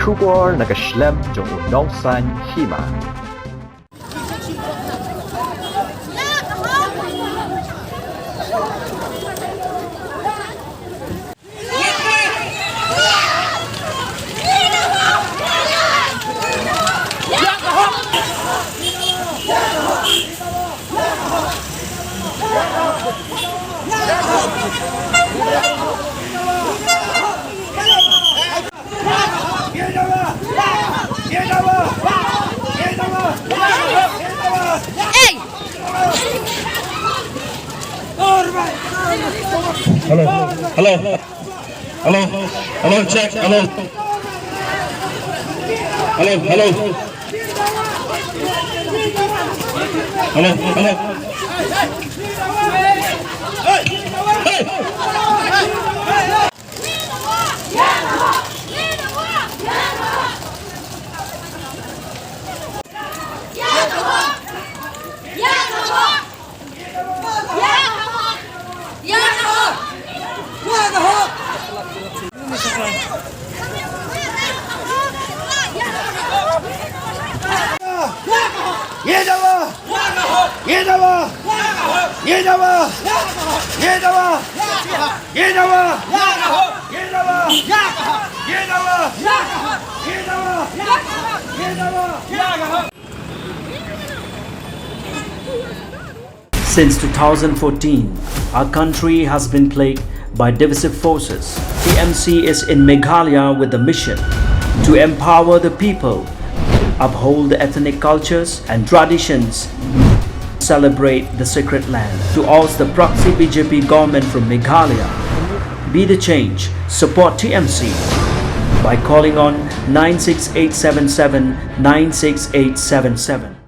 Kubor nagaschlem jong unongsan hima. Hello, check, hello. Since 2014, our country has been plagued by divisive forces. TMC is in Meghalaya with the mission to empower the people, uphold the ethnic cultures and traditions, celebrate the sacred land. To oust the proxy BJP government from Meghalaya, be the change, support TMC by calling on 96877 96877.